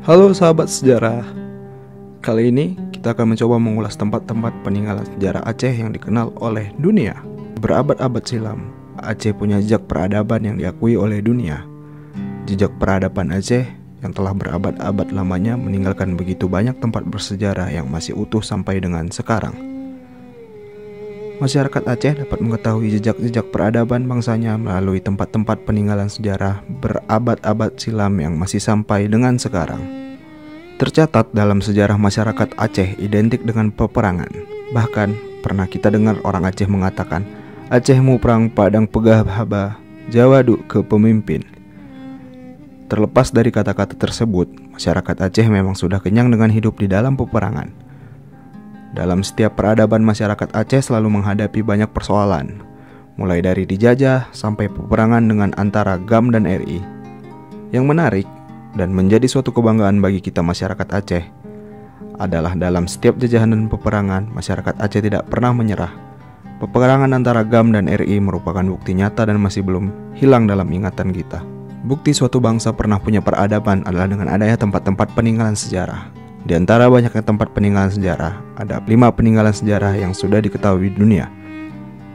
Halo sahabat sejarah. Kali ini kita akan mencoba mengulas tempat-tempat peninggalan sejarah Aceh yang dikenal oleh dunia. Berabad-abad silam, Aceh punya jejak peradaban yang diakui oleh dunia. Jejak peradaban Aceh yang telah berabad-abad lamanya meninggalkan begitu banyak tempat bersejarah yang masih utuh sampai dengan sekarang. Masyarakat Aceh dapat mengetahui jejak-jejak peradaban bangsanya melalui tempat-tempat peninggalan sejarah berabad-abad silam yang masih sampai dengan sekarang. Tercatat dalam sejarah masyarakat Aceh identik dengan peperangan. Bahkan pernah kita dengar orang Aceh mengatakan, Aceh mu perang padang pegah haba, Jawa duk ke pemimpin. Terlepas dari kata-kata tersebut, masyarakat Aceh memang sudah kenyang dengan hidup di dalam peperangan. Dalam setiap peradaban masyarakat Aceh selalu menghadapi banyak persoalan, mulai dari dijajah sampai peperangan dengan antara GAM dan RI. Yang menarik dan menjadi suatu kebanggaan bagi kita masyarakat Aceh adalah dalam setiap jajahan dan peperangan, masyarakat Aceh tidak pernah menyerah. Peperangan antara GAM dan RI merupakan bukti nyata dan masih belum hilang dalam ingatan kita. Bukti suatu bangsa pernah punya peradaban adalah dengan adanya tempat-tempat peninggalan sejarah. Di antara banyaknya tempat peninggalan sejarah, ada 5 peninggalan sejarah yang sudah diketahui dunia.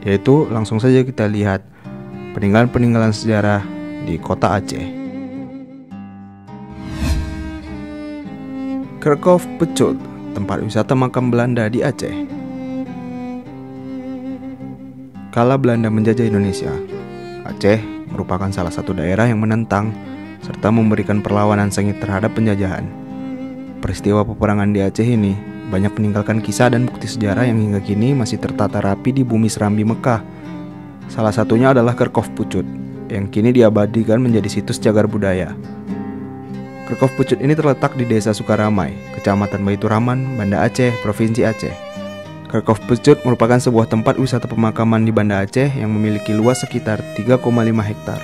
Yaitu langsung saja kita lihat peninggalan-peninggalan sejarah di kota Aceh. Kerkhof Pucut, tempat wisata makam Belanda di Aceh. Kala Belanda menjajah Indonesia, Aceh merupakan salah satu daerah yang menentang serta memberikan perlawanan sengit terhadap penjajahan. Peristiwa peperangan di Aceh ini banyak meninggalkan kisah dan bukti sejarah yang hingga kini masih tertata rapi di bumi Serambi Mekah. Salah satunya adalah Kerkhof Pucut, yang kini diabadikan menjadi situs cagar budaya. Kerkhof Pucut ini terletak di Desa Sukaramai, Kecamatan Baitur Rahman, Banda Aceh, Provinsi Aceh. Kerkhof Pucut merupakan sebuah tempat wisata pemakaman di Banda Aceh yang memiliki luas sekitar 3,5 hektar.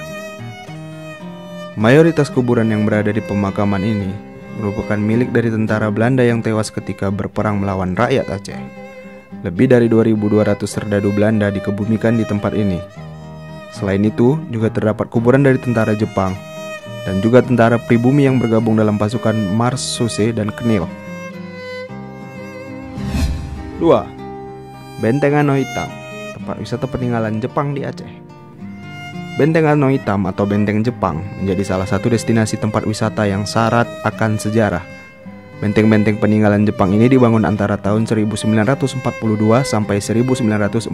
Mayoritas kuburan yang berada di pemakaman ini merupakan milik dari tentara Belanda yang tewas ketika berperang melawan rakyat Aceh. Lebih dari 2.200 serdadu Belanda dikebumikan di tempat ini. Selain itu, juga terdapat kuburan dari tentara Jepang dan juga tentara pribumi yang bergabung dalam pasukan Mars Suse dan Knil. 2. Benteng Ano Hitam, tempat wisata peninggalan Jepang di Aceh. Benteng Ano Hitam atau Benteng Jepang menjadi salah satu destinasi tempat wisata yang syarat akan sejarah. Benteng-benteng peninggalan Jepang ini dibangun antara tahun 1942 sampai 1945.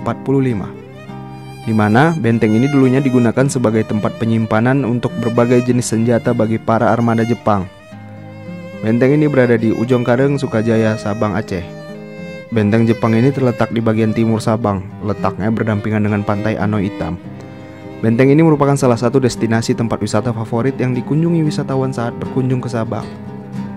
Di mana benteng ini dulunya digunakan sebagai tempat penyimpanan untuk berbagai jenis senjata bagi para armada Jepang. Benteng ini berada di Ujung Kareng, Sukajaya, Sabang, Aceh. Benteng Jepang ini terletak di bagian timur Sabang, letaknya berdampingan dengan pantai Ano Hitam. Benteng ini merupakan salah satu destinasi tempat wisata favorit yang dikunjungi wisatawan saat berkunjung ke Sabang.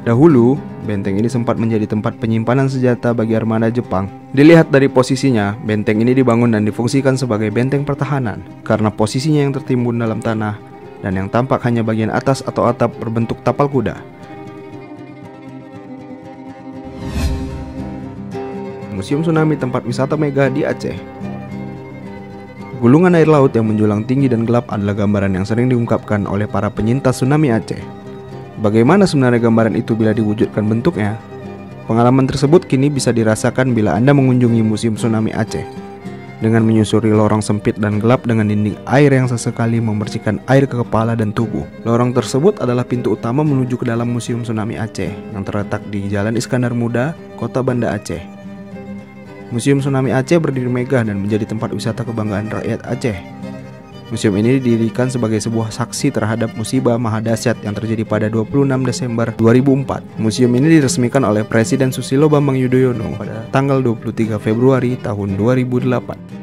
Dahulu, benteng ini sempat menjadi tempat penyimpanan senjata bagi armada Jepang. Dilihat dari posisinya, benteng ini dibangun dan difungsikan sebagai benteng pertahanan karena posisinya yang tertimbun dalam tanah dan yang tampak hanya bagian atas atau atap berbentuk tapal kuda. Museum Tsunami, tempat wisata megah di Aceh. Gulungan air laut yang menjulang tinggi dan gelap adalah gambaran yang sering diungkapkan oleh para penyintas tsunami Aceh. Bagaimana sebenarnya gambaran itu bila diwujudkan bentuknya? Pengalaman tersebut kini bisa dirasakan bila Anda mengunjungi Museum Tsunami Aceh. Dengan menyusuri lorong sempit dan gelap dengan dinding air yang sesekali membersihkan air ke kepala dan tubuh. Lorong tersebut adalah pintu utama menuju ke dalam Museum Tsunami Aceh yang terletak di Jalan Iskandar Muda, Kota Banda Aceh. Museum Tsunami Aceh berdiri megah dan menjadi tempat wisata kebanggaan rakyat Aceh. Museum ini didirikan sebagai sebuah saksi terhadap musibah maha dahsyat yang terjadi pada 26 Desember 2004. Museum ini diresmikan oleh Presiden Susilo Bambang Yudhoyono pada tanggal 23 Februari tahun 2008.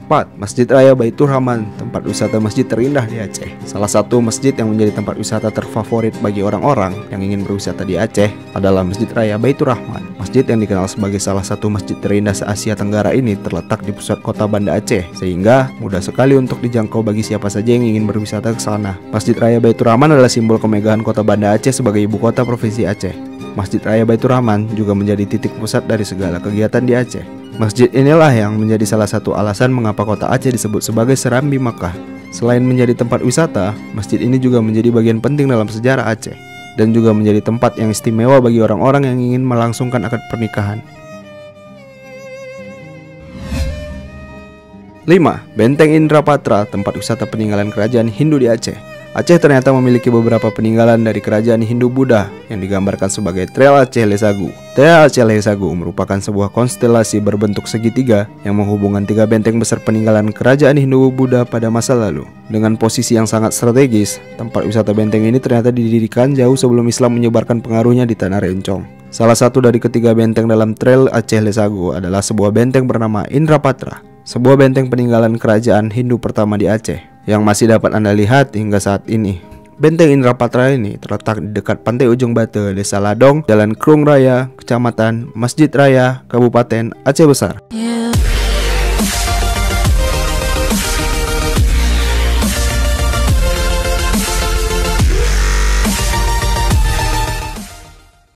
4. Masjid Raya Baitur Rahman, tempat wisata masjid terindah di Aceh. Salah satu masjid yang menjadi tempat wisata terfavorit bagi orang-orang yang ingin berwisata di Aceh adalah Masjid Raya Baitur Rahman. Masjid yang dikenal sebagai salah satu masjid terindah se-Asia Tenggara ini terletak di pusat kota Banda Aceh, sehingga mudah sekali untuk dijangkau bagi siapa saja yang ingin berwisata ke sana. Masjid Raya Baitur Rahman adalah simbol kemegahan kota Banda Aceh sebagai ibu kota provinsi Aceh. Masjid Raya Baitur Rahman juga menjadi titik pusat dari segala kegiatan di Aceh. Masjid inilah yang menjadi salah satu alasan mengapa kota Aceh disebut sebagai Serambi Mekah. Selain menjadi tempat wisata, masjid ini juga menjadi bagian penting dalam sejarah Aceh. dan juga menjadi tempat yang istimewa bagi orang-orang yang ingin melangsungkan akad pernikahan. 5. Benteng Indrapatra, tempat wisata peninggalan kerajaan Hindu di Aceh. Aceh ternyata memiliki beberapa peninggalan dari kerajaan Hindu-Buddha yang digambarkan sebagai Trail Aceh Lesagu. Trail Aceh Lesagu merupakan sebuah konstelasi berbentuk segitiga yang menghubungkan 3 benteng besar peninggalan kerajaan Hindu-Buddha pada masa lalu. Dengan posisi yang sangat strategis, tempat wisata benteng ini ternyata didirikan jauh sebelum Islam menyebarkan pengaruhnya di Tanah Rencong. Salah satu dari ketiga benteng dalam Trail Aceh Lesagu adalah sebuah benteng bernama Indrapatra, sebuah benteng peninggalan kerajaan Hindu pertama di Aceh yang masih dapat Anda lihat hingga saat ini. Benteng Indrapatra ini terletak di dekat Pantai Ujung Bate, Desa Ladong, Jalan Krung Raya, Kecamatan Masjid Raya, Kabupaten Aceh Besar.